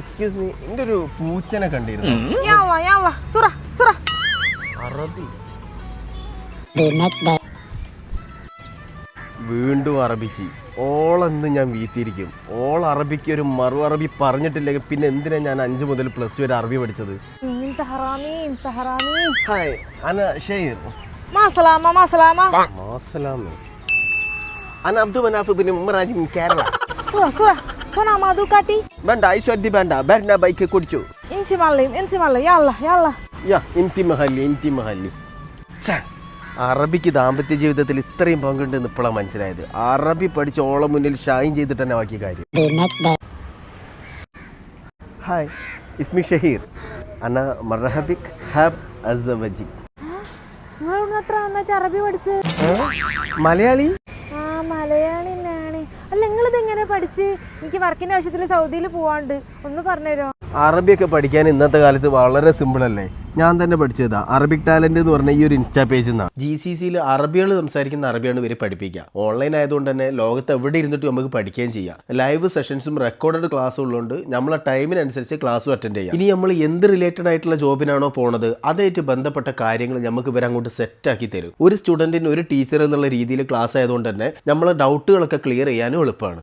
Excuse me, എൻ്റെ ഒരു പൂച്ചനെ കണ്ടിരുന്നു. يلا يلا سرعة سرعة. അറബി. വീണ്ടും അറബിക്ക്. ഓളെന്ന് ഞാൻ വീട്ടിയിരിക്കും. ഓൾ അറബിക്ക് ഒരു മറു അറബി പറഞ്ഞിട്ടില്ലെങ്കിൽ പിന്നെ എന്തിനാ ഞാൻ 5 മുതൽ +2 വരെ അറബി പഠിച്ചത്? انت حرامي انت حرامي. ഹായ്, അന ഷെയർ. ما سلامة ما سلامة. മാസലാമ. അന അബ്ദു മനാഫ് ബിൻ ഉമറാജി മിൻ കേരള. سرعة سرعة. سرعة ما دوكاتي. വേണ്ട ഐശ്വര്യ വേണ്ട, ബർണ ബൈക്ക് കുടിച്ചു. انت معلم يلا يلا. യാ ഇന്തി മഹല്ലി. അറബിക്ക് ദാമ്പത്യ ജീവിതത്തിൽ ഇത്രയും പങ്കുണ്ടെന്ന് ഇപ്പോഴാണ് മനസ്സിലായത്. അറബി പഠിച്ച് ഓളം മുന്നിൽ ഷൈൻ ചെയ്തിട്ട് തന്നെ ബാക്കി കാര്യം. ഹായ്, ഇസ്മി ഷഹീർ. അന മർഹബിക് ഹാബ് അസ്സവജിക്. നിങ്ങളെവിടുന്ന് എത്ര നന്നായിട്ട് അറബി പഠിച്ച്? മലയാളി. ആ മലയാളി തന്നെയാണ്. അല്ല നിങ്ങളിത് എങ്ങനെ പഠിച്ച്? എനിക്ക് വർക്കിന്റെ ആവശ്യത്തിൽ സൗദിയിൽ പോവാണ്ട്, ഒന്ന് പറഞ്ഞുതരോ? അറബിയൊക്കെ പഠിക്കാൻ ഇന്നത്തെ കാലത്ത് വളരെ സിമ്പിൾ അല്ലേ. ഞാൻ തന്നെ പഠിച്ചതാ. അറബിക് ടാലന്റ് എന്ന് പറഞ്ഞ ഈ ഒരു ഇൻസ്റ്റാ പേജിൽ നിന്നാണ്. GCCയിൽ അറബികൾ സംസാരിക്കുന്ന അറബിയാണ് ഇവർ പഠിപ്പിക്കുക. ഓൺലൈൻ ആയതുകൊണ്ട് തന്നെ ലോകത്ത് എവിടെ ഇരുന്നിട്ട് നമുക്ക് പഠിക്കുകയും ചെയ്യാം. ലൈവ് സെഷൻസും റെക്കോർഡഡ് ക്ലാസ്സും ഉള്ളതുകൊണ്ട് നമ്മളെ ടൈമിനനുസരിച്ച് ക്ലാസ്സും അറ്റൻഡ് ചെയ്യാം. ഇനി നമ്മൾ എന്ത് റിലേറ്റഡ് ആയിട്ടുള്ള ജോബിനാണോ പോണത് അതായിട്ട് ബന്ധപ്പെട്ട കാര്യങ്ങൾ നമുക്ക് ഇവർ അങ്ങോട്ട് സെറ്റാക്കി തരും. ഒരു സ്റ്റുഡന്റിന് ഒരു ടീച്ചർ എന്നുള്ള രീതിയിൽ ക്ലാസ് ആയതുകൊണ്ട് തന്നെ നമ്മളെ ഡൗട്ടുകളൊക്കെ ക്ലിയർ ചെയ്യാനും എളുപ്പമാണ്.